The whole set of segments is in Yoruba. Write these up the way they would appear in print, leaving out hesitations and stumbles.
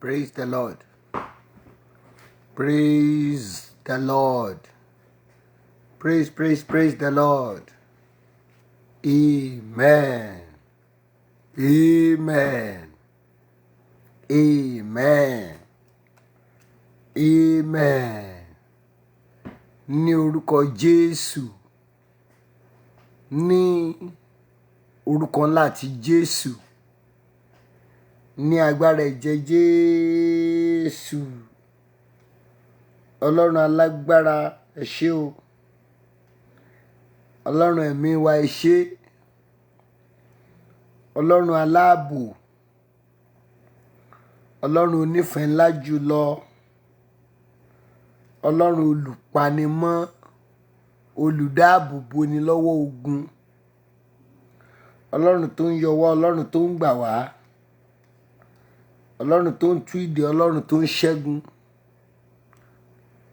Praise the Lord. Praise the Lord. Praise the Lord. Amen. Amen. Amen. Amen. Ní orúkọ Jésù. Ní orúkọ ńlá ti Jésù. Ní agbára ẹ̀jẹ̀ Jésù. Ọlọ́run alágbára, ẹ ṣé o. Ọlọ́run ẹ̀mí wa, ẹ ṣé. Ọlọ́run aláàbò. Ọlọ́run onífẹ̀ẹ́ ńlá jùlọ. Ọlọ́run olùpanimọ́, olùdáàbòbò ni lọ́wọ́ ogun. Ọlọ́run tó ń yọ wá, Ọlọ́run tó ń gbà wá. Ọlọ́run tó ń tú ìdè, Ọlọ́run tó ń ṣẹ́gun.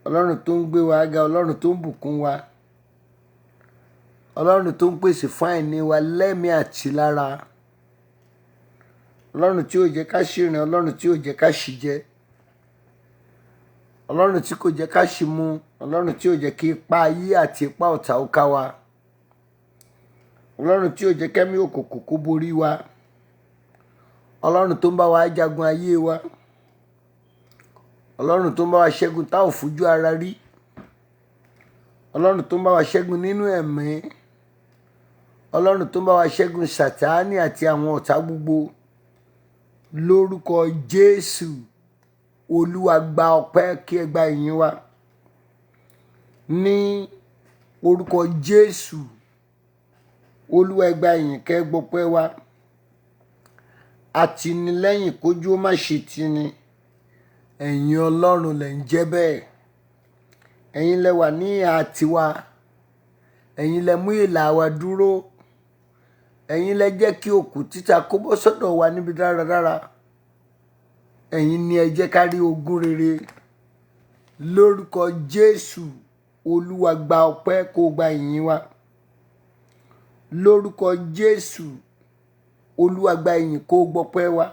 Ọlọ́run tó ń gbé wa ga, Ọlọ́run tó ń bùkún wa. Ọlọ́run tó ń pèsè fún àìní wa lẹ́mìí àti lára. Ọlọ́run tí ò jẹ́ ká ṣìrìn, Ọlọ́run tí ò jẹ́ ká ṣì jẹ. Ọlọ́run tí kò jẹ́ ká ṣì mu, Ọlọ́run tí ò jẹ́ kí ipá ayé àti ipá ọ̀tá ó ká wa. Ọlọ́run tí ò jẹ́ kẹ́mí òkùnkùn kó borí wa. Ọlọ́run tó ń bá wa jagun ayé wa. Ọlọ́run tó ń bá wa ṣẹ́gun tá ò fojú ara rí. Ọlọ́run tó ń bá wa ṣẹ́gun nínú ẹ̀mí. Ọlọ́run tó ń bá wa ṣẹ́gun Sátánì àti àwọn ọ̀tá gbogbo. Lórúkọ Jésù, Olúwa gba ọpẹ́ kí ẹ gba ìyìn wa. Ní orúkọ Jésù, Olúwa ẹ gba ìyìn kẹ́ gbọpẹ́ wa. Àtìlẹ́yìn kójú ó má ṣe tini. Ẹ̀yin Ọlọ́run lẹ ń jẹ́ bẹ́ẹ̀. Ẹ̀yin lẹ wà ní ìhà tiwa. Ẹ̀yin lẹ mú ìlà wa dúró. Ẹ̀yin lẹ jẹ́ kí òkú títa kó bọ́ sọ́dọ̀ wa níbi dáradára. Ẹ̀yin ni ẹ jẹ́ ká rí ogún rere. Lórúkọ Jésù, Olúwa gba ọpẹ́ kó gba ìyìn wa. Lórúkọ Jésù, Olúwa gba ìyìn kó gbọpẹ́ wa.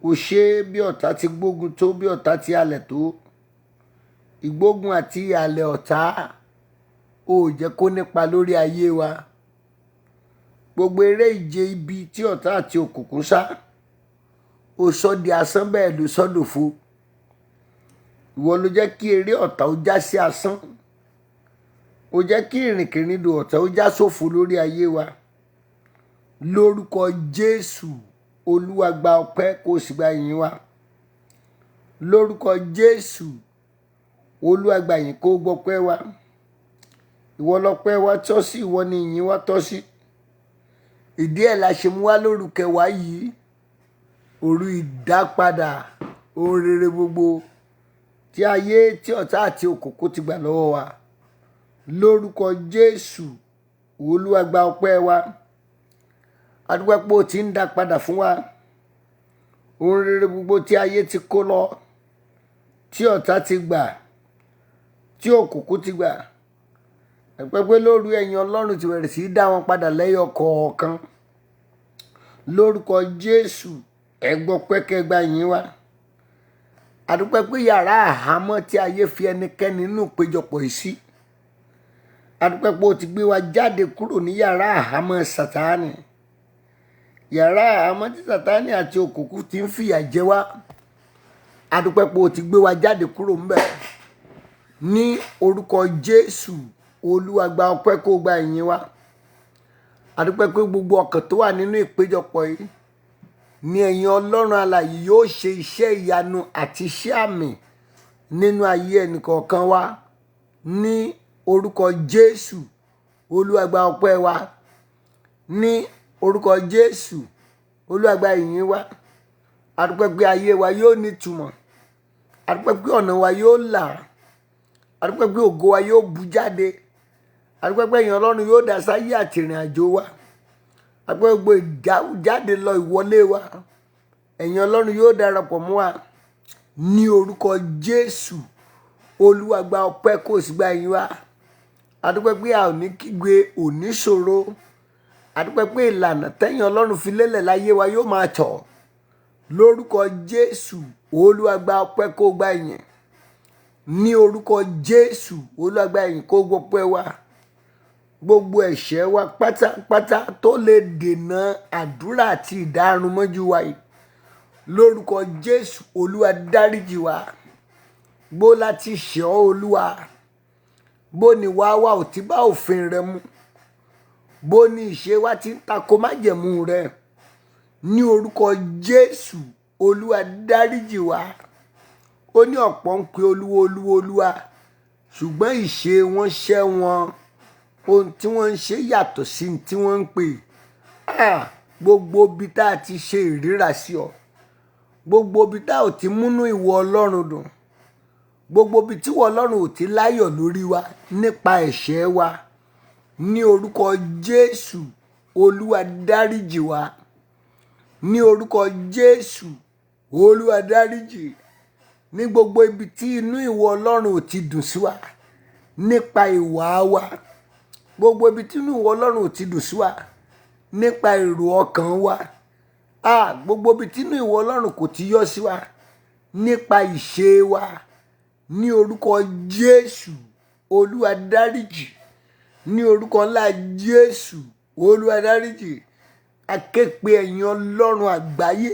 Kò ṣe bí ọ̀tá ti gbógun tó, bí ọ̀tá ti halẹ̀ tó. Ìgbógun àti ìhàlẹ̀ ọ̀tá ò jẹ́ kó nípa lórí ayé wa. Gbogbo eré ìje ibi tí ọ̀tá àti òkùnkùn sá, ó sọ di asán, bẹ́ẹ̀ ló sọ dòfo. Ìwọ ló jẹ́ kí eré ọ̀tá ó já sí asán. Ó jẹ́ kí ìrìnkèrindò ọ̀tá ó já sófo lórí ayé wa. Lórúkọ Jésù, Olúwa gba ọpẹ́ kó sì gba ìyìn wa. Lórúkọ Jésù, Olúwa gba ìyìn kó gbọpẹ́ wa. Ìwọ lọpẹ́ wa tọ́ sí, ìwọ ni ìyìn wa tọ́ sí. Ìdí ẹ̀ la ṣe mú wá lóru kẹwàá yìí. Òru ìdápadà ohun rere gbogbo tí ayé, tí ọ̀tá àti òkùnkùn ti gbà lọ́wọ́ wa. Lórúkọ Jésù, Olúwa gba ọpẹ́ wa. A dúpẹ́ pé o ti ń dá padà fún wa. Ohun rere gbogbo tí ayé ti kó lọ, tí ọ̀tá ti gbà, tí òkùnkùn ti gbà. A dúpẹ́ pé lóru ẹ̀yin Ọlọ́run ti bẹ̀rẹ̀ sí í dá wọn padà lẹ́yọ kọ̀ọ̀kan. Lórúkọ Jésù, ẹ gbọpẹ́ kẹ́ gba ìyìn wa. A dúpẹ́ pé yàrá àhámọ́ tí ayé fi ẹnikẹ́ni nínú péjọpọ̀ yìí sí. A dúpẹ́ pé o ti gbé wa jáde kúrò ní yàrá àhámọ́ Sátánì. Yàrá àhámọ́ tí Sátánì àti òkùnkùn ti ń fìyà jẹ wá. A dúpẹ́ pé o ti gbé wa jáde kúrò ńbẹ̀. Ní orúkọ Jésù, Olúwa gba ọpẹ́ kó gba ìyìn wa. A dúpẹ́ pé gbogbo ọkàn tó wà nínú ìpéjọpọ̀ yìí ni ẹ̀yin Ọlọ́run alààyè yóò ṣe iṣẹ́ ìyanu àti iṣẹ́ àmì nínú ayé ẹnìkọ̀ọ̀kan wa. Ní orúkọ Jésù, Olúwa gba ọpẹ́ wa. Ní orúkọ Jésù, Olúwa gba ìyìn wa. A dúpẹ́ pé ayé wa yóò nítumọ̀. A dúpẹ́ pé ọ̀nà wa yóò là. A dúpẹ́ pé ògo wa yóò bú jáde. A dúpẹ́ pé ẹ̀yin Ọlọ́run yóò dá sáyé àti ìrìn àjò wa. A dúpẹ́ gbogbo ìjáde lọ ìwọlé wa. Ẹ̀yin Ọlọ́run yóò darapọ̀ mọ́ wa. Ní orúkọ Jésù, Olúwa gba ọpẹ́ kó sì gba ìyìn wa. A dúpẹ́ pé a ò ní kígbe, ò ní ṣòro. A dúpẹ́ pé ìlànà tẹ́yin Ọlọ́run fi lélẹ̀ láyé wa yóò máa tọ̀. lórúkọ Jésù Olúwa gba ọpẹ́ kó gba ìyìn. Ní orúkọ Jésù Olúwa gba ìyìn kó gbọpẹ́ wa. Gbogbo ẹ̀ṣẹ̀ wa pátápátá tó lè dènà àdúrà àti ìdárunmọ́jú wa yìí, lórúkọ Jésù Olúwa dáríjì wa. Bó láti ṣẹ̀ ọ́ Olúwa, bó ni wá wá ò ti bá òfin rẹ mu, bó ni ìṣe wa ti ń tako májẹ̀mú rẹ, ní orúkọ Jésù Olúwa dáríjì wa. Ó ní ọ̀pọ̀ ń pe Olúwa Olúwa Olúwa, ṣùgbọ́n ìṣe wọn ṣẹ́ wọn, ohun tí wọ́n ń ṣe yàtọ̀ sí ohun tí wọ́n ń pè. Gbogbo ibi tá a ti ṣe ìríra sí ọ, gbogbo ibi tá ò ti múnú ìwọ Ọlọ́run dùn, gbogbo ibi tí ìwọ Ọlọ́run ò ti láyọ̀ lórí wa nípa ẹ̀ṣẹ̀ wa, ní orúkọ Jésù Olúwa dáríjì wa. Ní orúkọ Jésù Olúwa dáríjì. Ní gbogbo ibi tí inú ìwọ Ọlọ́run ò ti dùn sí wa nípa ìwà wa, gbogbo ibi tí inú ìwọ Ọlọ́run ò ti dùn sí wa nípa èrò ọkàn wa, gbogbo ibi tí inú ìwọ Ọlọ́run kò ti yọ́ sí wa nípa ìṣe wa, ní orúkọ Jésù Olúwa dáríjì. Ní orúkọ ńlá Jésù Olúwa dáríjì. A ké pe ẹ̀yin Ọlọ́run àgbáyé,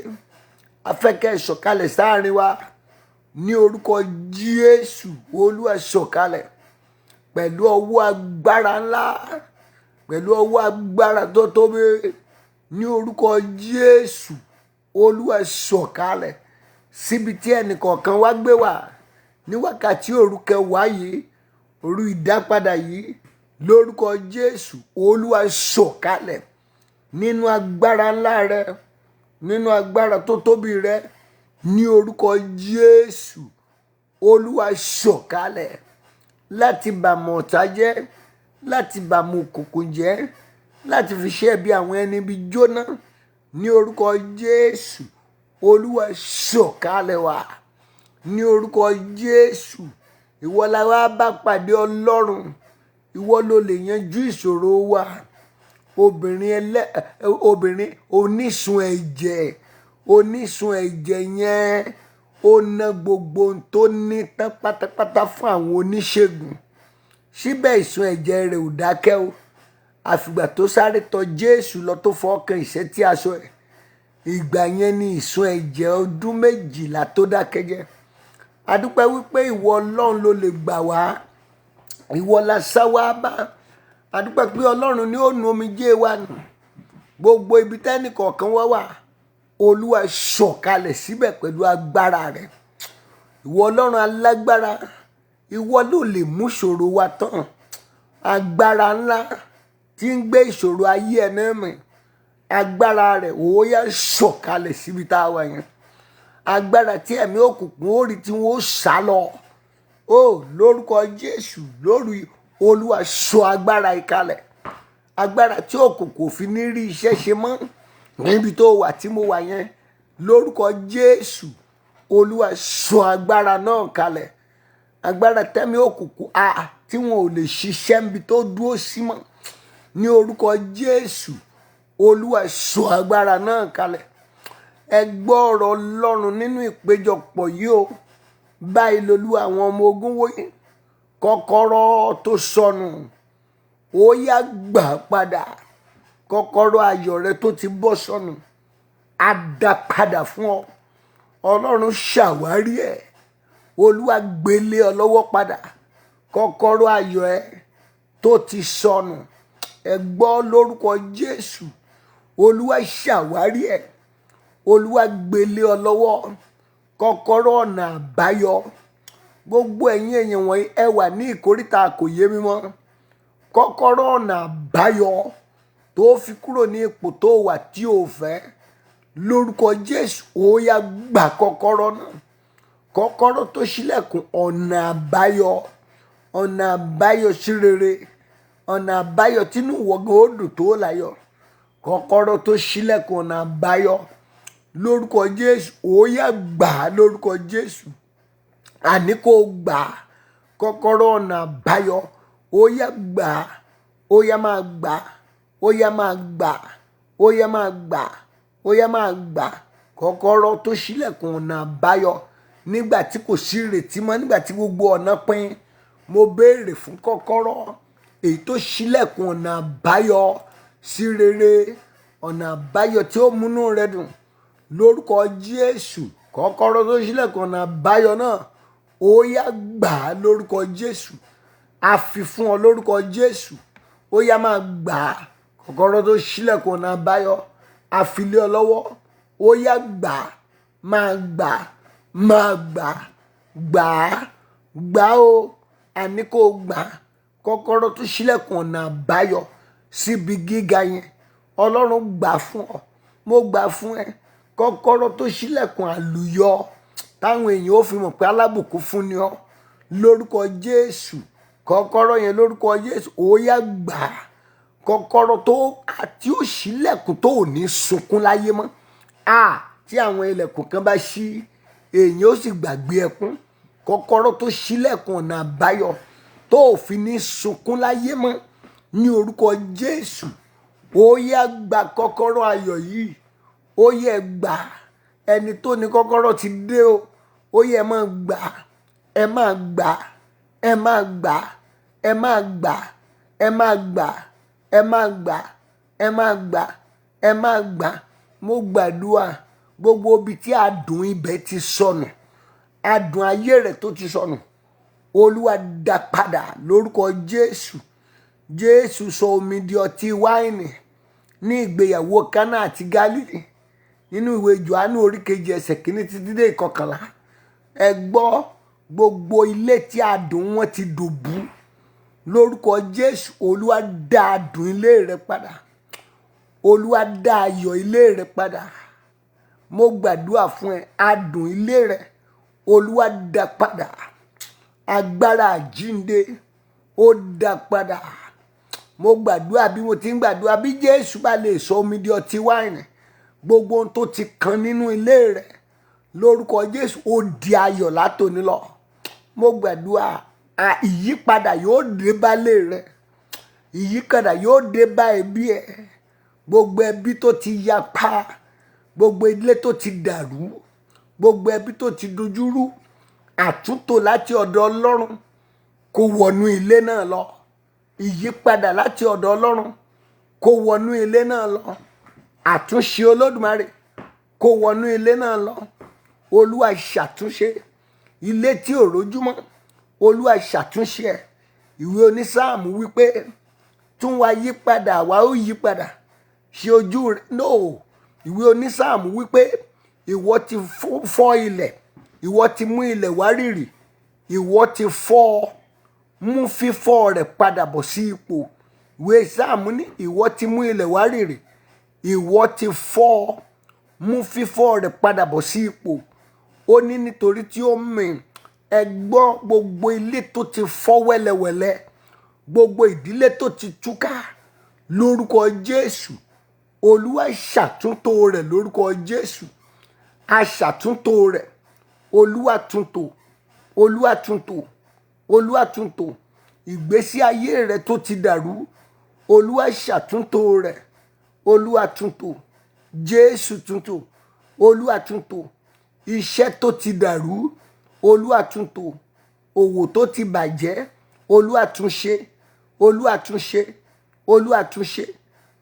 a fẹ́ kẹ́ ẹ sọ̀kalẹ̀ sáàrin wa. Ní orúkọ Jésù Olúwa sọ̀kalẹ̀ pẹ̀lú ọwọ́ agbára ńlá, pẹ̀lú ọwọ́ agbára tó tóbi. Ní orúkọ Jésù Olúwa sọ̀kalẹ̀ síbi tí ẹnìkọ̀ọ̀kan wá gbé wà ní wákàtí òru kẹwàá yìí, òru ìdápadà yìí. Lórúkọ Jésù Olúwa sọ̀kalẹ̀ nínú agbára ńlá rẹ, nínú agbára tó tóbi rẹ. Ní orúkọ Jésù Olúwa sọ̀kalẹ̀ láti bàmọ̀ ọ̀tá jẹ́, láti bàmọ̀ òkùnkùn jẹ́, láti fi ṣe bí àwọn ẹni bí jóná. Ní orúkọ Jésù Olúwa sọ̀kalẹ̀ wá. Ní orúkọ Jésù ìwọ la wá bá pàdé Ọlọ́run, ìwọ ló lè yanjú ìṣòro wa. Obìnrin onísun ẹ̀jẹ̀, onísun ẹ̀jẹ̀ yẹn ó ná gbogbo ohun tó ní tán pátápátá fún àwọn oníṣègùn, síbẹ̀ ìsun ẹ̀jẹ̀ rẹ̀ ò dákẹ́ o. Àfìgbà tó sáré tọ̀ Jésù lọ tó fọkàn ìṣẹ́tí aṣọ ẹ̀, ìgbà yẹn ni ìsun ẹ̀jẹ̀ ọdún 12 tó dákẹ́ jẹ́. A dúpẹ́ wípé ìwọ Ọlọ́run ló lè gbà wá, ìwọ la sá wá bá. A dúpẹ́ pé Ọlọ́run ni ó nu omijé wa nù. Gbogbo ibi tẹ́nì kọ̀ọ̀kan wá wà, Olúwa sọ̀kalẹ̀ síbẹ̀ pẹ̀lú agbára rẹ̀. Ìwọ Ọlọ́run alágbára, ìwọ ló lè mú ìṣòro wa tán. Agbára ńlá tí ń gbé ìṣòro ayé ẹni mì, agbára rẹ̀ ó yá sọ̀kalẹ̀ síbi tá a wà yẹn. Agbára tí ẹ̀mí òkùnkùn ó rí tí wọ́n ó sá lọ. Lórúkọ Jésù lórí Olúwa sọ agbára ìkalẹ̀. Agbára tí òkùnkùn ò fi ní rí iṣẹ́ ṣe mọ́ níbi tó wà tí mo wà yẹn. Lórúkọ Jésù Olúwa sọ agbára náà kalẹ̀. Agbára tẹ́mi òkùnkùn tí wọn ò lè ṣiṣẹ́ níbi tó dúró sí mọ́. Ní orúkọ Jésù Olúwa sọ agbára náà kalẹ̀. Ẹ gbọ́ ọ̀rọ̀ Ọlọ́run nínú ìpéjọpọ̀ yìí o. Báyìí lolúwa àwọn ọmọ ogun wòye. Kọ́kọ́rọ́ tó sọnù ó yá gbà padà. Kọ́kọ́rọ́ ayọ̀ rẹ tó ti bọ́ sọnù á dá padà fún ọ. Ọlọ́run ṣàwárí ẹ̀, Olúwa gbélé ọ lọ́wọ́ padà. Kọ́kọ́rọ́ ayọ̀ ẹ tó ti sọnù, ẹ gbọ́ lórúkọ Jésù, Olúwa ṣàwárí ẹ̀, Olúwa gbélé ọ lọ́wọ́. Kọ́kọ́rọ́ ọ̀nà àbáyọ. Gbogbo ẹ̀yin èèyàn wọ̀nyí ẹ wà ní ìkóríta kò yé mi mọ́. Kọ́kọ́rọ́ ọ̀nà àbáyọ tó fi kúrò ní ipò tó wà tí o fẹ́, lórúkọ Jésù ó yá gbà kọ́kọ́rọ́ náà. Kọ́kọ́rọ́ tó ṣílẹ̀kùn ọ̀nà àbáyọ, ọ̀nà àbáyọ sí rere, ọ̀nà àbáyọ tínú wọ̀gán ó dùn tó láyọ̀. Kọ́kọ́rọ́ tó ṣílẹ̀kùn ọ̀nà àbáyọ, lórúkọ Jésù ó yá gbà lórúkọ Jésù. Àní kò gbà kọ́kọ́rọ́ ọ̀nà àbáyọ, ó yá gbà, ó yá máa gbà, ó yá máa gbà, ó yá máa gbà, ó yá máa gbà, kọ́kọ́rọ́ tó ṣílẹ̀kùn ọ̀nà àbáyọ nígbà tí kò sí ìrètí mọ́, nígbà tí gbogbo ọ̀nà pín. Mo béèrè fún kọ́kọ́rọ́ èyí tó ṣílẹ̀kùn ọ̀nà àbáyọ sí rere, ọ̀nà àbáyọ tí ó múnú rẹ dùn lórúkọ Jésù. Kọ́kọ́rọ́ tó ṣílẹ̀kùn ọ̀nà àbáyọ náà ó yá gbà á lórúkọ Jésù. A fi fún ọ lórúkọ Jésù. Ó yá máa gbà á. Kọ́kọ́rọ́ tó ṣílẹ̀kùn ọ̀nà àbáyọ a fi lé ọ lọ́wọ́. Ó yá gbà á, máa gbà á, máa gbà á, gbà á, gbà á o. Àní kò gbà á. Kọ́kọ́rọ́ tó ṣílẹ̀kùn ọ̀nà àbáyọ síbi gíga yẹn, Ọlọ́run gbà fún ọ. Mo gbà fún ẹ. Kọ́kọ́rọ́ tó ṣílẹ̀kùn àlùyọ táwọn èèyàn ó fi mọ̀ pé alábùkún fún ni ọ lórúkọ Jésù. Kọ́kọ́rọ́ yẹn lórúkọ Jésù ó yá gbà á. Kọ́kọ́rọ́ tó àti ó ṣílẹ̀kùn tó ò ní sunkún láyé mọ́. Tí àwọn ilẹ̀kùn kan bá ṣí, èèyàn ó sì gbàgbé ẹkún. Kọ́kọ́rọ́ tó ṣílẹ̀kùn ọ̀nà àbáyọ tó ò fi ní sunkún láyé mọ́ ní orúkọ Jésù. Ó yá gba kọ́kọ́rọ́ ayọ̀ yìí. Ó yẹ gbà á. Ẹni tó ní kọ́kọ́rọ́ ti dé o. Ó yẹ máa gbà á. Ẹ máa gbà á. Ẹ máa gbà á. Ẹ máa gbà á. Ẹ máa gbà á. Ẹ máa gbà á. Ẹ máa gbà á. Ẹ máa gbà á. Mo gbàdúrà gbogbo ibi tí adùn ibẹ̀ ti sọnù, adùn ayé rẹ̀ tó ti sọnù, Olúwa dá padà lórúkọ Jésù. Jésù sọ omi di ọtí wáìnì ní ìgbéyàwó Kánà àti Gálílì nínú ìwé Jòhánù orí 2 ẹsẹ̀ 1 títí dé 11. Ẹ gbọ́, gbogbo ilé tí adùn wọn ti dòbú lórúkọ Jésù, Olúwa dá adùn ilé rẹ padà. Olúwa dá ayọ̀ ilé rẹ padà. Mo gbàdúrà fún ẹ, adùn ilé rẹ Olúwa dá padà. Agbára àjínde ó dá padà. Mo gbàdúrà bí mo ti ń gbàdúrà, bí Jésù bá lè sọ omi di ọtí wáìnì, gbogbo ohun tó ti kan nínú ilé rẹ lórúkọ Jésù ó di ayọ̀ látòní lọ. Mo gbàdúrà ìyípadà yóò dé bá ilé rẹ. Ìyípadà yóò dé bá ẹbí ẹ. Gbogbo ẹbí tó ti yapa, gbogbo ilé tó ti dàrú, gbogbo ẹbí tó ti dojúrú, àtúntò láti ọ̀dọ̀ Ọlọ́run kó wọnú ilé náà lọ. Ìyípadà láti ọ̀dọ̀ Ọlọ́run kó wọnú ilé náà lọ. Àtúnṣe Olódùmarè kó wọnú ilé náà lọ. Olúwa ṣàtúnṣe ilé tí ò rójúmọ́. Olúwa ṣàtúnṣe ẹ̀. Ìwé onísáàmù wípé tún wá yípadà, wá ó yípadà. Ṣe ojú rẹ̀. No. Ìwé onísáàmù wípé ìwọ ti fọ́ ilẹ̀. Ìwọ ti mú ilẹ̀ wárìrì. Ìwọ ti fọ́, mú fífọ́ rẹ̀ padà bọ̀ sí ipò. Ìwé sáàmù ní ìwọ ti mú ilẹ̀ wárìrì. Ìwọ ti fọ́, mú fífọ́ rẹ̀ padà bọ̀ sí ipò. Ó ní nítorí tí ó mìn. Ẹ gbọ́, gbogbo ilé tó ti fọ́ wẹ́lẹ́wẹ́lẹ́, gbogbo ìdílé tó ti túká lórúkọ Jésù, Olúwa ṣàtúntò rẹ̀ lórúkọ Jésù. A ṣàtúntò rẹ̀. Olúwa túntò. Olúwa túntò. Olúwa túntò. Ìgbésí ayé rẹ̀ tó ti dàrú, Olúwa ṣàtúntò rẹ̀. Olúwa túntò. Jésù túntò. Olúwa túntò. Iṣẹ́ tó ti dàrú, Olúwa túntò. Òwò tó ti bàjẹ́, Olúwa túnṣe. Olúwa túnṣe. Olúwa túnṣe.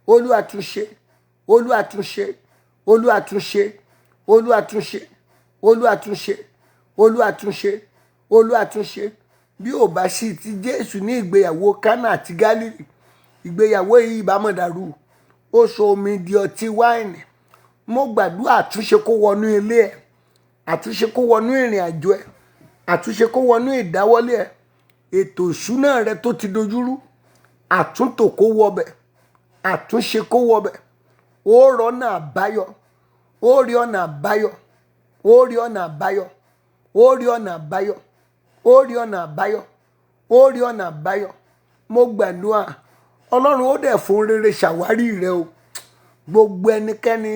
Olúwa túnṣe. Olúwa túnṣe. Olúwa túnṣe. Olúwa túnṣe. Olúwa túnṣe. Olúwa túnṣe. Olúwa túnṣe. Bí ò bá sí ti Jésù ní ìgbéyàwó Kánà àti Gálílì, ìgbéyàwó yìí bá mọ̀ dàrú. Ó sọ omi di ọtí wáìnì. Mo gbàdúrà àtúnṣe kó wọnú ilé ẹ. Àtúnṣe kó wọnú ìrìn àjò ẹ. Àtúnṣe kó wọnú ìdáwọ́lé ẹ. Ètò ìṣúná rẹ tó ti dojúrú, àtúntò kó wọbẹ̀. Àtúnṣe kó wọbẹ̀. Ó rọ́nà àbáyọ. Ó rí ọ̀nà àbáyọ. Ó rí ọ̀nà àbáyọ. Ó rí ọ̀nà àbáyọ. Ó rí ọ̀nà àbáyọ. Ó rí ọ̀nà àbáyọ. Mo gbàdúrà Ọlọ́run ó dẹ̀ fún rere ṣàwárí rẹ o. Gbogbo ẹnikẹ́ni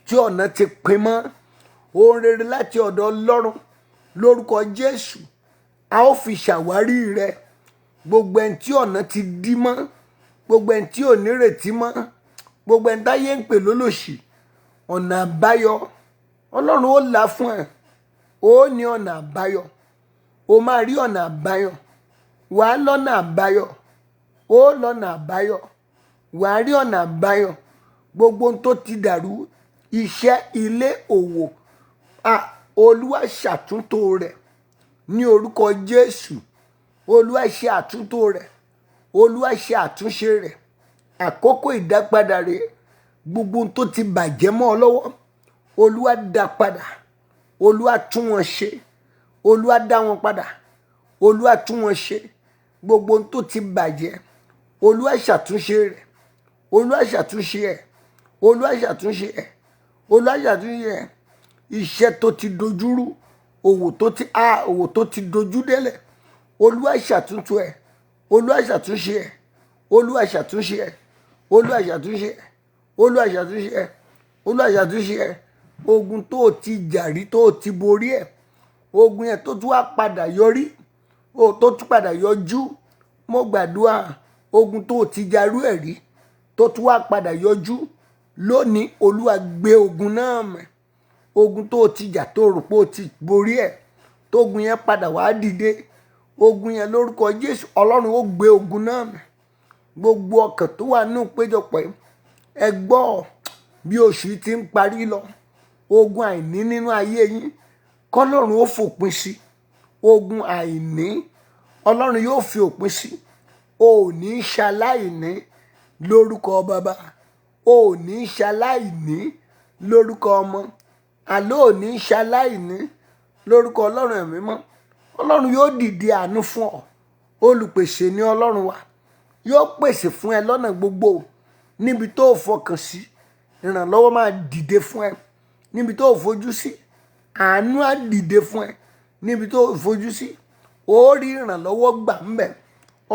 tí ọ̀nà ti pin mọ́, ohun rere láti ọ̀dọ̀ Ọlọ́run lórúkọ Jésù a ó fi ṣàwárí rẹ. Gbogbo ẹni tí ọ̀nà ti dí mọ́, gbogbo ẹni tí ò nírètí mọ́, gbogbo ẹni táyé ń pè lólòṣì, ọ̀nà àbáyọ Ọlọ́run ó là fún ẹ, ó ní ọ̀nà àbáyọ, ó máa rí ọ̀nà àbáyọ, wàá lọ́nà àbáyọ, ó lọ́nà àbáyọ, wàá rí ọ̀nà àbáyọ. Gbogbo ohun tó ti dàrú, iṣẹ́, ilé, òwò, Olúwa ṣàtúntò rẹ̀ ní orúkọ Jésù. Olúwa ṣe àtúntò rẹ̀, Olúwa ṣe àtúnṣe rẹ̀. Àkókò ìdápadà rẹ̀, gbogbo ohun tó ti bàjẹ́ mọ́ ọ lọ́wọ́, Olúwa dá padà, Olúwa tún wọn ṣe, Olúwa dá wọn padà, Olúwa tún wọn ṣe. Gbogbo ohun tó ti bàjẹ́, Olúwa ṣàtúnṣe rẹ̀, Olúwa ṣàtúnṣe ẹ̀, Olúwa ṣàtúnṣe ẹ̀, Olúwa ṣàtúnṣe ẹ̀. Iṣẹ́ tó ti dojúrú, òwò tó ti dojú délẹ̀, Olúwa ṣàtúntò ẹ̀, Olúwa ṣàtúnṣe ẹ̀, Olúwa ṣàtúnṣe ẹ̀, Olúwa ṣàtúnṣe ẹ̀, Olúwa ṣàtúnṣe ẹ̀, Olúwa ṣàtúnṣe ẹ̀. Ogun tó ti jàrí tó ti borí ẹ̀, ogun yẹn tó tún wá padà yọrí, tó tún padà yọjú. Mo gbàdúrà, ogun tó ti jarú ẹ̀ rí tó tún wá padà yọjú lónìí, Olúwa gbé ogun náà mì. Ogun tó ti jà tó rò pé ó ti borí ẹ̀, tógun yẹn padà wá dìde, ogun yẹn lórúkọ Jésù, Ọlọ́run ó gbé ogun náà mì. Gbogbo ọkàn tó wà nínú péjọpọ̀ yìí, ẹ gbọ́ bí oṣù yìí ti ń parí lọ, ogun àìní nínú ayé yín, kọ́lọ́run ó fòpin sí. Ogun àìní, Ọlọ́run yóò fi òpin sí. O ò ní ṣaláìní lórúkọ Bàbá, o ò ní ṣaláìní lórúkọ Ọmọ, àlọ́ ò ní ṣaláìní lórúkọ Ọlọ́run ẹ̀mí mọ́. Ọlọ́run yóò dìde àánú fún ọ. Olùpèsè ni Ọlọ́run wa, yóò pèsè fún ẹ lọ́nà gbogbo. Níbi tó o fọkàn sí, ìrànlọ́wọ́ máa dìde fún ẹ. Níbi tó o fojú sí, àánú á dìde fún ẹ. Níbi tó o fojú sí, ó rí ìrànlọ́wọ́ gbà ń bẹ̀.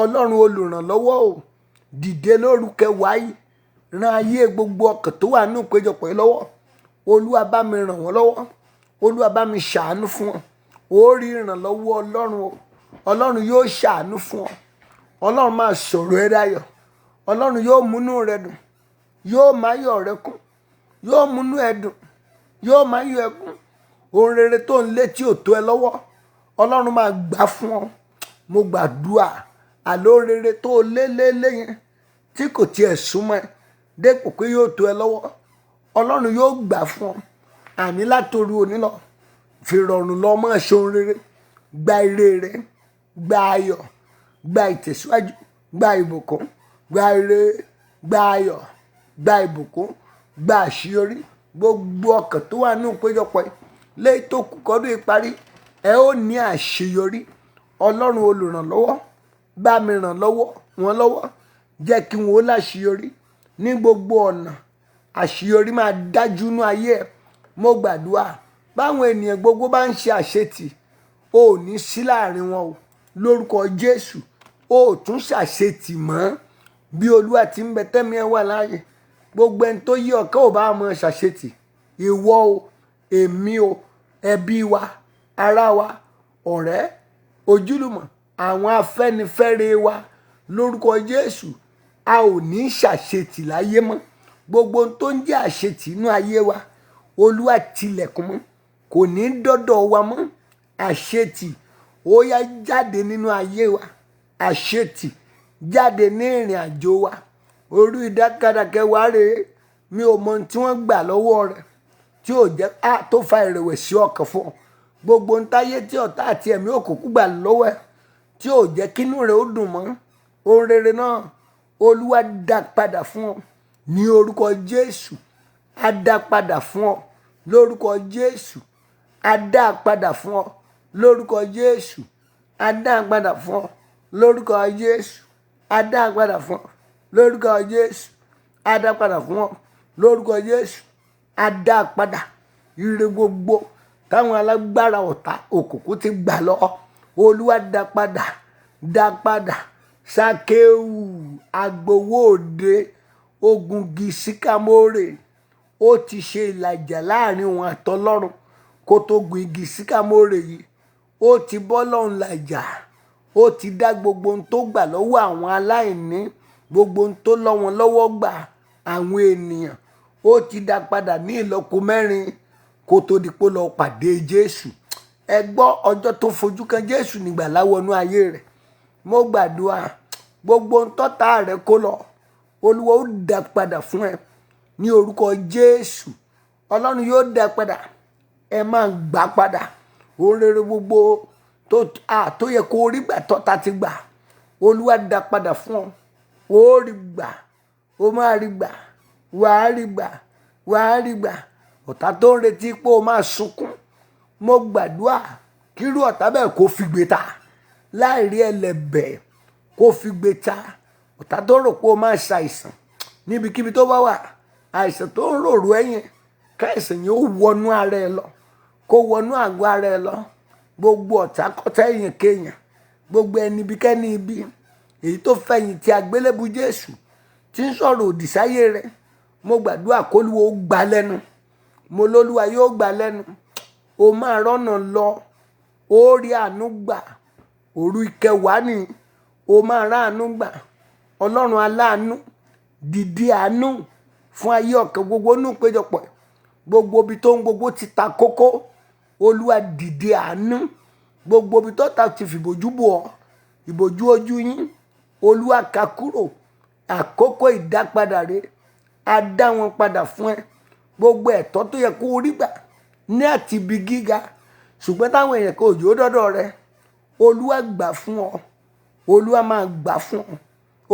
Ọlọ́run olùrànlọ́wọ́ ò dìde lórúkẹ wáyé, ran ayé gbogbo ọkàn tó wà nínú ìpéjọpọ̀ yìí lọ́wọ́. Olúwa bá mi ràn wọ́n lọ́wọ́, Olúwa bá mi ṣàánú fún wọn. Ó rí ìrànlọ́wọ́ Ọlọ́run o. Ọlọ́run yóò ṣàánú fún ọ. Ọlọ́run máa sọ̀rọ̀ ẹ dayọ̀. Ọlọ́run yóò múnú rẹ dùn, yóò máyọ̀ rẹ kún, yóò múnú ẹ dùn, yóò máyọ̀ ẹ kún. Ohun rere tó ń lé tí ò tó ẹ lọ́wọ́, Ọlọ́run máa gbà fún ọ. Mo gbàdúrà, àlọ́ rere tó lé yẹn tí kò tiẹ̀ súnmọ́ ẹ dépò pé yóò tó ẹ lọ́wọ́, Ọlọ́run yóò gbà fún ọ. Àní látorí òní lọ, fi rọrùn lọ máa ṣe ohun rere. Gba ire rẹ, gba ayọ̀, gba ìtẹ̀síwájú, gba ìbùkún, gba ire, gba ayọ̀, gba ìbùkún, gba àṣeyọrí. Gbogbo ọkàn tó wà nínú ìpéjọpọ̀ yìí, lẹ́yìn tó kù kọ́dún ìparí, ẹ ó ní àṣeyọrí. Ọlọ́run olùrànlọ́wọ́, bá mi ràn wọ́n lọ́wọ́, jẹ́ kí wọ́n ó láṣeyọrí ní gbogbo ọ̀nà. Àṣeyọrí máa dájú nínú ayé ẹ. Mo gbàdúrà, báwọn ènìyàn gbogbo bá ń ṣe àṣetì, o ò ní sí láàrin wọn o. Lórúkọ Jésù, o ò tún ṣàṣetì mọ́. Bí Olúwa ti ń bẹ tẹ́mi ẹ wà láàyè, gbogbo ẹni tó yí ọ̀kẹ́ ò bá mọ ṣàṣetì. Ìwọ o, èmi o, ẹbí wa, ará wa, ọ̀rẹ́, ojúlùmọ̀, àwọn afẹ́nifẹ́re wa, lórúkọ Jésù, a ò ní ṣàṣetì láyé mọ́. Gbogbo ohun tó ń jẹ́ àṣetì inú ayé wa, Olúwa tilẹ̀kùn mọ́, kò ní dọ́dọ̀ wa mọ́. Àṣetì ó yá jáde nínú ayé wa. Àṣetì jáde ní ìrìn àjò wa. Orí ìdákàdàkẹ́ wa rèé, mi ò mọ ohun tí wọ́n gbà lọ́wọ́ rẹ̀ tí ò jẹ́ tó fa ìrẹ̀wẹ̀sì ọkàn fún ọ. Gbogbo ohun táyé tí ọ̀tá àti ẹ̀mí òkùnkùn gbà lọ́wọ́ ẹ̀ tí ò jẹ́ kínú rẹ̀ ó dùn mọ́. Ohun rere náà, Olúwa dá padà fún ọ ní orúkọ Jésù. A dá padà fún ọ lórúkọ Jésù. A dá padà fún ọ lórúkọ Jésù. A dá padà fún ọ lórúkọ Jésù. A dá padà fún ọ lórúkọ Jésù. A dá padà fún ọ lórúkọ Jésù. A dá padà ire gbogbo táwọn alágbára ọ̀tá òkùnkùn ti gbà lọ. Olúwa dá padà, dá padà. Sákéwù agbowó òde, ogun gìsíkàmórè, ó ti ṣe ìlàjà láàrin òun àtọlọ́run kó tó gun igi síkàmórè yìí. Ó ti bọ́ lọ́run làjà, ó ti dá gbogbo ohun tó gbà lọ́wọ́ àwọn aláìní, gbogbo ohun tó lọ́ wọn lọ́wọ́ gbà àwọn ènìyàn, ó ti dá padà ní ìlọ́po mẹ́rin kó tó di pé lọ pàdé Jésù. Ẹ gbọ́, ọjọ́ tó fojú kan Jésù nígbàlà wọnú ayé rẹ̀. Mo gbàdúrà gbogbo ntọ́ta rẹ̀ kó lọ, Olúwa ó dá padà fún ẹ ní orúkọ Jésù. Ọlọ́run yóò dá padà, ẹ máa gbà padà. Ohun rere gbogbo tó yẹ kó rí gbà tọ́ta ti gbà, Olúwa dá padà fún ọ. Ó rí gbà, ó máa rí gbà, wàá rí gbà, wàá rí gbà. Ọ̀tá tó ń retí pé ó máa sunkún, mo gbàdúrà kírú ọ̀tá bẹ́ẹ̀ kó fi gbé ta láìrí ẹlẹ́bẹ̀, kó fi gbé ta. Ọ̀tá tó rò pé ó máa ṣàìsàn níbikíbi tó bá wà, àìsàn tó ń rorò ẹ̀yìn, káìsàn yẹn ó wọnú ara ẹ lọ, kó wọnú àgọ́ ara ẹ lọ. Gbogbo ọ̀tá kọ́tá èèyàn kéèyàn, gbogbo ẹni bí kẹ́ni ibi, èyí tó fẹ̀yìn tí àgbélébù Jésù tí ń sọ̀rọ̀ òdì sáyé rẹ̀, mo gbàdúrà k'Olúwa ó gbà lẹ́nu. Mo lólúwa yóò gbà lẹ́nu. O máa rọ́nà lọ, ó rí àánú gbà. Òru ìkẹwàá ni o máa rá àánú gbà. Ọlọ́run aláàánú, dìde àánú fún ayé ọ̀kan gbogbo nù péjọpọ̀. Gbogbo ibi tó ń gbogbo ti ta kókó, Olúwa dìde àánú. Gbogbo ibi tó ta ti fìbòjú bò ọ́, ìbòjú ojú yín, Olúwa ká kúrò. Àkókò ìdápadà rẹ̀, á dá wọn padà fún ẹ. Gbogbo ẹ̀tọ́ tó yẹ kó rí gbà ní àti ibi gíga, ṣùgbọ́n táwọn èèyàn kò jò dọ́dọ̀ rẹ, Olúwa gbà fún ọ. Olúwa máa gbà fún ọ.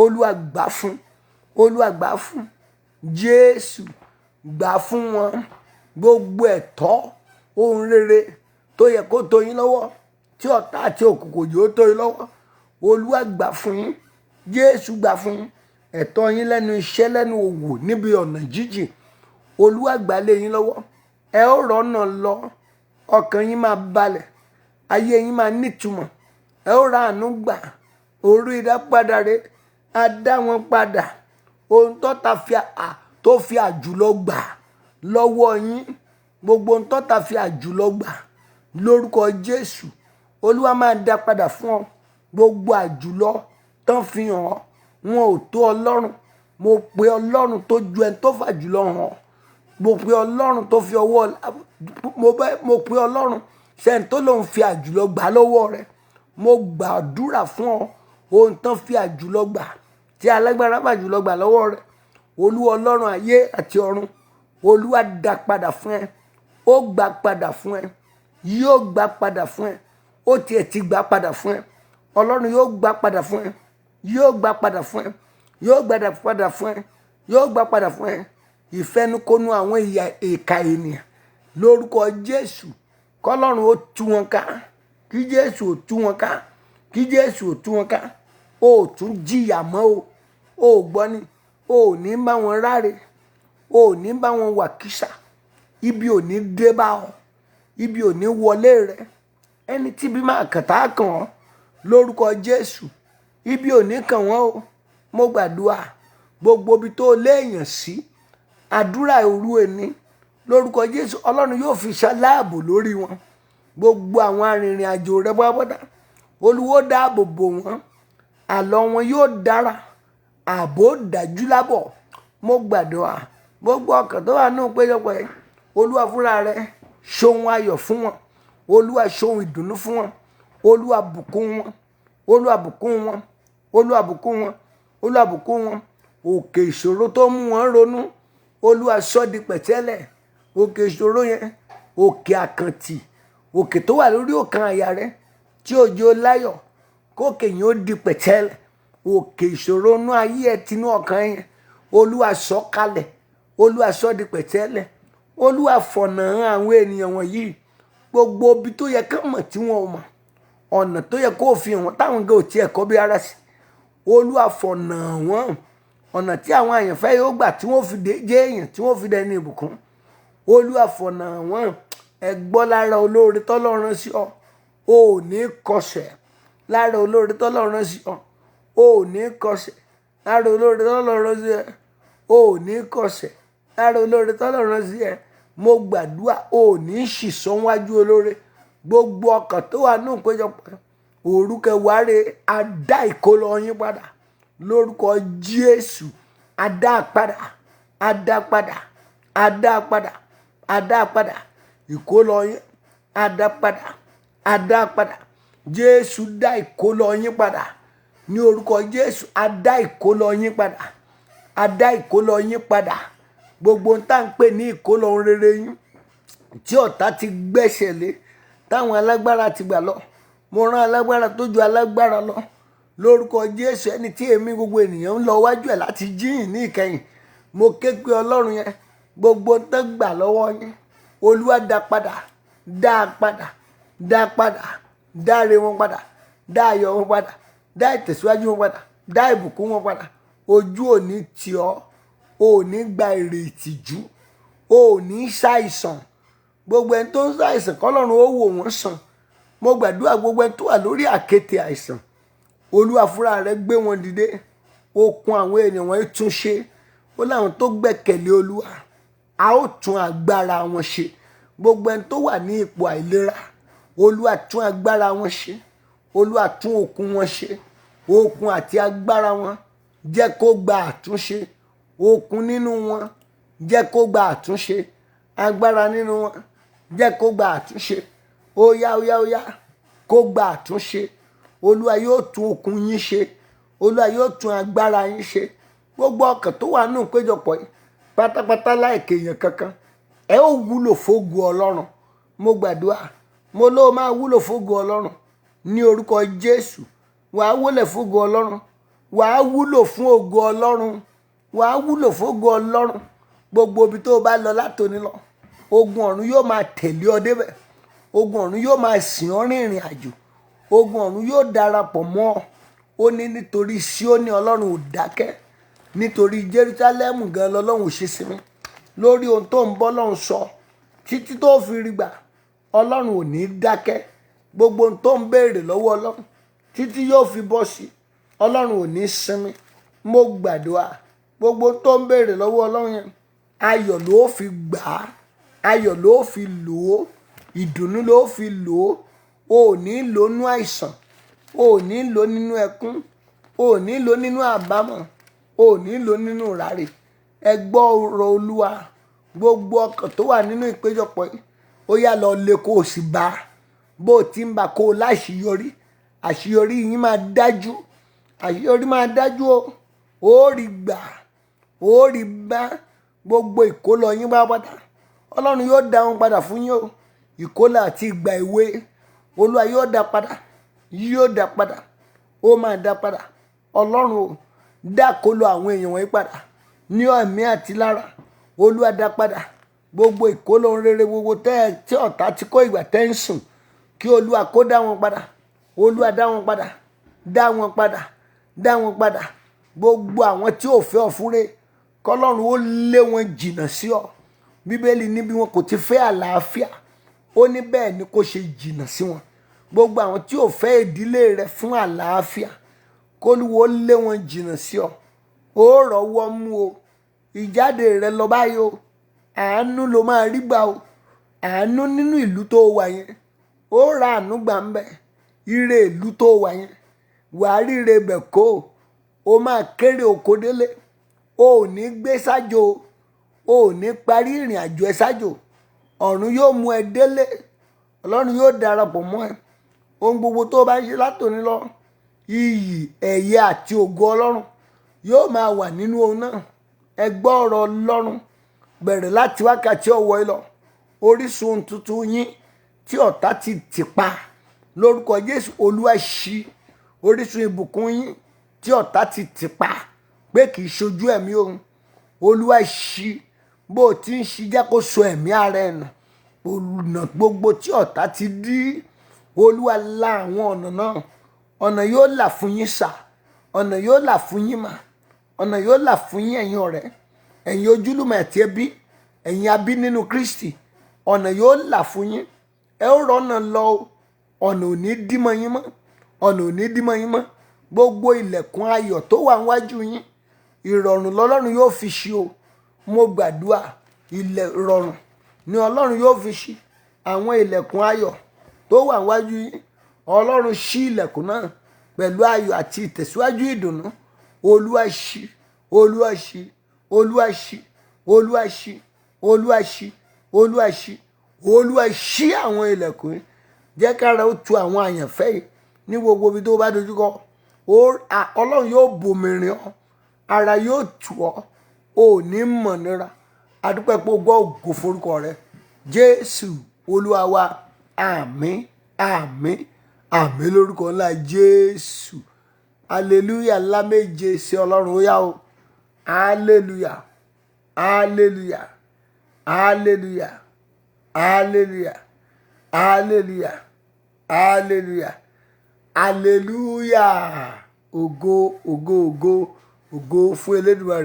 Olúwa gbà fún. Olúwa gbà fún. Jésù gbà fún wọn. Gbogbo ẹ̀tọ́ ohun rere tó yẹ kó tó yín lọ́wọ́, tí ọ̀tá àti òkùnkùn yóò tó yín lọ́wọ́, Olúwa gbà fún yín. Jésù gbà fún yín. Ẹ̀tọ́ yín lẹ́nu iṣẹ́, lẹ́nu òwò, níbi ọ̀nà jíjìn, Olúwa gbà lé yín lọ́wọ́. Ẹ ó rọ́nà lọ, ọkàn yín máa balẹ̀, ayé yín máa nítumọ̀. Ẹ ó ra àánú gbà. Òru ìdápadà rẹ̀, á dá wọn padà. Ohun tó fi àjùlọ gbà lọ́wọ́ yín, gbogbo ohun tó fi àjùlọ gbà lórúkọ Jésù, Olúwa máa dá padà fún ọ. Gbogbo àjùlọ tán fi hàn ọ́, wọn ò tó Ọlọ́run. Mo pe Ọlọ́run tó ju ẹni tó fàjùlọ hàn. Mo pe Ọlọ́run tó fi ọwọ́, mo pe Ọlọ́run sẹ́ni tó lòun fi àjùlọ gbà lọ́wọ́ rẹ̀. Mo gbàdúrà fún ọ, ohun tán fi àjùlọ gbà, tí alágbára fàjùlọ gbà lọ́wọ́ rẹ̀, Olúwa Ọlọ́run ayé àti ọ̀run, Olúwa dá padà fún ẹ. Ó gbà padà fún ẹ. Yóò gbà padà fún ẹ. Ó tiẹ̀ ti gbà padà fún ẹ. Ọlọ́run yóò gbà padà fún ẹ. Yóò gbà padà fún ẹ. Yóò gbà padà fún ẹ. Yóò gbà padà fún ẹ. Ìfẹnukonu àwọn ìkà ènìyàn lórúkọ Jésù, k'Ọlọ́run ó tú wọn ká. Kí Jésù ó tú wọn ká. Kí Jésù ó tú wọn ká. O ò tún jìyà mọ́ o. O ò gbọ́ ni. O ò ní bá wọn ráre. O ò ní bá wọn wàkísà. Ibi ò ní dé bá ọ. Ibi ò ní wọlé rẹ. Ẹni tí bí máa kàtà kàn ọ́ lórúkọ Jésù, ibi ò ní kàn wọ́n o. Mo gbàdúrà gbogbo ibi tó léèyàn sí, àdúrà òru ẹni lórúkọ Jésù, Ọlọ́run yóò fi ṣaláàbò lórí wọn. Gbogbo àwọn arìnrìn àjò rẹ pátápátá, Olúwa dáàbò bò wọ́n. Àlọ́ wọn yóò dára, ààbò dájú lábọ̀. Mo gbàdúrà gbogbo ọkàn tó wà nínú péjọpọ̀ yẹn, Olúwa fúnra rẹ̀ ṣohun ayọ̀ fún wọn. Olúwa ṣohun ìdùnnú fún wọn. Olúwa bùkún wọn. Olúwa bùkún wọn. Olúwa bùkún wọn. Olúwa bùkún wọn. Òkè ìṣòro tó mú wọn ronú, Olúwa sọ di pẹ̀tẹ́lẹ̀. Òkè ìṣòro yẹn, òkè àkàntì, òkè tó wà lórí ọkàn àyà rẹ tí òjò láyọ̀, kókè yẹn ó di pẹ̀tẹ́lẹ̀. Òkè ìṣòro inú ayé ẹ tinú ọkàn yẹn, Olúwa sọ kalẹ̀. Olúwa sọ di pẹ̀tẹ́lẹ̀. Olúwa fọ̀nà hàn àwọn ènìyàn wọ̀nyí. Gbogbo ibi tó yẹ ká mọ̀ tí wọn ò mọ̀, ọ̀nà tó yẹ kó fi hàn wọ́n táwọn gan ò tiẹ̀ kọ́ bí ara sí, Olúwa fọ̀nà hàn wọ́n. Ọ̀nà tí àwọn àyànfẹ́ yóò gbà tí wọ́n fi jẹ́ èèyàn, tí wọ́n fi dẹni ìbùkún, Olúwa fọ̀nà hàn wọ́n. Ẹ gbọ́ lára olóore tọ́lọ́run sí ọ, o ò ní kọsẹ̀. Lára olóore tọ́lọ́run sí ọ, o ò ní kọsẹ̀. Lára olóore tọ́lọ́run sí ẹ, o ò ní kọsẹ̀. Lára olóore tọ́lọ́run sí ẹ, mo gbàdúrà o ò ní ṣìṣọ́ wájú olóore. Gbogbo ọkàn tó wà nínú ìpéjọpọ̀ òru kẹwàá rẹ̀, á dá ìkólọ yín padà lórúkọ Jésù. Á dá padà, á dá padà, á dá padà, á dá padà. ìkólọ yín á dá padà, á dá padà. Jésù dá ìkólọ yín padà ní orúkọ Jésù. Á dá ìkólọ yín padà, á dá ìkólọ yín padà. Gbogbo ohun tá à ń pè ní ìkólọ ohun rere yín tí ọ̀tá ti gbẹ́sẹ̀ lé, táwọn alágbára ti gbà lọ, mo rán alágbára tó ju alágbára lọ lórúkọ Jésù. Ẹni tí èmi gbogbo ènìyàn ń lọ wájú ẹ̀ láti jíyìn ní ìkẹyìn, mo ké pe Ọlọ́run yẹn, gbogbo tó gbà lọ́wọ́ yín Olúwa dá padà, dá padà, dá padà, dá ire wọn padà, dá ayọ̀ wọn padà, dá ìtẹ̀síwájú wọn padà, dá ìbùkún wọn padà. Ojú ò ní tì ọ́, ò ní gba èrè ìtìjú, ò ní ṣàìsàn. Gbogbo ẹni tó ń ṣàìsàn kọ́lọ́run ó wò wọ́n sàn. Mo gbàdúrà gbogbo ẹni tó wà lórí àkéte àìsàn, Olúwa fúnra rẹ̀ gbé wọn dìde. Okun àwọn ènìyàn wọn tún ṣe. Ó láwọn tó gbẹ́kẹ̀lé Olúwa, a ó tún agbára wọn ṣe. Gbogbo ẹni tó wà ní ipò àìlera, Olúwa tún agbára wọn ṣe. Olúwa tún okun wọn ṣe. Okun àti agbára wọn jẹ́ kó gba àtúnṣe. Okun nínú wọn jẹ́ kó gba àtúnṣe. Agbára nínú wọn jẹ́ kó gba àtúnṣe. Ó yá ó yá ó yá, kó gba àtúnṣe. Olúwa yóò tún okun yín ṣe. Olúwa yóò tún agbára yín ṣe. Gbogbo ọkàn tó wà nínú ìpéjọpọ̀ yìí pátápátá láìkè èèyàn kankan, ẹ ó wúlò fógo Ọlọ́run. Mo gbàdúrà, mo ló máa wúlò fógo Ọlọ́run ní orúkọ Jésù. Wàá wúlò fógo Ọlọ́run, wàá wúlò fún ògo Ọlọ́run, wàá wúlò fógo Ọlọ́run. Gbogbo ibi tó bá lọ látòní lọ, ogun ọ̀run yóò máa tẹ̀lé ọ débẹ̀. Ogun ọ̀run yóò máa sìn ọ́ rìnrìn àjò. Ogun ọ̀run yóò darapọ̀ mọ́ ọ. Ó ní nítorí Síónì Ọlọ́run ò dákẹ́, nítorí Jerúsálẹ́mù gan lọ́lọ́run ò ṣe sinmi lórí ohun tó ń bọ́ lọ́run sọ títí tó fi rí gbà. Ọlọ́run ò ní dákẹ́. Gbogbo ohun tó ń béèrè lọ́wọ́ Ọlọ́run títí yóò fi bọ́ sí, Ọlọ́run ò ní sinmi. Mo gbàdúrà gbogbo ohun tó ń béèrè lọ́wọ́ Ọlọ́run yẹn, ayọ̀ ló fi gbà á, ayọ̀ ló fi lò ó, ìdùnnú ló fi lò ó. O ò ní lò nínú àìsàn, o ò ní lò nínú ẹkún, o ò ní lò nínú àbámọ̀, o ò ní lò nínú ìráre. Ẹ gbọ́ ọ̀rọ̀ Olúwa. Gbogbo ọkàn tó wà nínú ìpéjọpọ̀ yìí, ó yá lọ lé kó o sì bá bó o ti ń bá kó o láṣeyọrí. Àṣeyọrí yín máa dájú, àṣeyọrí máa dájú o. Ó rí gbà, ó rí bá. Gbogbo ìkólọ yín bá pátá, Ọlọ́run yóò dá wọn padà fún yín o. Ìkólọ àti ìgbà èwe, Olúwa yóò dá padà, yóò dá padà, ó máa dá padà. Ọlọ́run ò dákólọ àwọn èèyàn wọ̀nyí padà ní ẹ̀mí àti lára. Olúwa dá padà gbogbo ìkólọ rere gbogbo tí ọ̀tá ti kó ìgbà tẹ́ ń sùn, kí Olúwa kó dá wọn padà. Olúwa dá wọn padà, dá wọn padà, dá wọn padà. Gbogbo àwọn tí ò fẹ́ ọ fúnre, kọ́lọ́run ó lé wọn jìnnà sí ọ. Bíbélì ní bí wọn kò ti fẹ́ àlàáfíà, ó ní bẹ́ẹ̀ ni kó ṣe jìnnà sí wọn. Gbogbo àwọn tí ò fẹ́ ìdílé rẹ fún àlàáfíà, k'Olúwa ó lé wọn jìnnà sí ọ. Ó rọ́wọ́ mú o. Ìjáde rẹ lọ báyìí o. Àánú ló máa rí gbà o. Àánú nínú ìlú tó wà yẹn, ó ra àánú gbà ń bẹ̀. Ire ìlú tó wà yẹn, wàá ríre bẹ̀ kó o máa kéré oko délé. O ò ní gbé sájò, o ò ní parí ìrìn àjò ẹ sájò. Ọ̀run yóò mú ẹ délé. Ọlọ́run yóò darapọ̀ mọ́ ẹ. Ohun gbogbo tó bá ń ṣe látòní lọ, iyì, ẹ̀yẹ àti ògo Ọlọ́run yóò máa wà nínú ohun náà. Ẹ gbọ́ ọ̀rọ̀ Ọlọ́run bẹ̀rẹ̀ láti wákàtí ọ̀wọ́ yìí lọ. Orísun ohun tuntun yín tí ọ̀tá ti tì pa lórúkọ Jésù, Olúwa ṣí. Orísun ìbùkún yín tí ọ̀tá ti tì pa pé kì í ṣojú ẹ̀mí òun, Olúwa ṣí. Bó o ti ń ṣí, jẹ́ kó so ẹ̀mí ara ẹ̀ nù. Ọ̀nà gbogbo tí ọ̀tá ti dí, Olúwa la àwọn ọ̀nà náà. Ọ̀nà yóò là fún yín sà, ọ̀nà yóò là fún yín mà, ọ̀nà yóò là fún yín ẹ̀yin ọ̀rẹ́, ẹ̀yin ojúlùmọ̀ àti ẹbí, ẹ̀yin abí nínú Kristi. Ọ̀nà yóò là fún yín. Ẹ ó rọ́nà lọ o. Ọ̀nà ò ní dí mọ́ yín mọ́, ọ̀nà ò ní dí mọ́ yín mọ́. Gbogbo ilẹ̀kùn ayọ̀ tó wà níwájú yín, ìrọ̀rùn lọ́lọ́run yóò fi ṣí o. Mo gbàdúrà, ìrọ̀rùn ni Ọlọ́run yóò fi ṣí àwọn ilẹ̀kùn ayọ̀ tó wà níwájú yín. Ọlọ́run ṣí ilẹ̀kùn náà pẹ̀lú ayọ̀ àti ìtẹ̀síwájú ìdùnnú. Olúwa ṣí, Olúwa ṣí, Olúwa ṣí, Olúwa ṣí, Olúwa ṣí, Olúwa ṣí, Olúwa ṣí àwọn ilẹ̀kùn yìí, jẹ́ kára ó tu àwọn àyànfẹ́ yìí ní gbogbo ibi tó bá dojúkọ. Ọlọ́run yóò bòmìnrin ọ, ara yóò tù ọ́, ò ní mọ̀nira. Adúpẹ́ pé o gbọ́ ògo forúkọ rẹ. Jésù Olúwa wa, àmín, àmín, àmín lórúkọ ńlá Jésù. Hallelujah ńlá méje sí Ọlọ́run ó yá o. Hallelujah, hallelujah, hallelujah, hallelujah, hallelujah, hallelujah, hallelujah. Ògo, ògo, ògo, ògo fún Elédùmarè.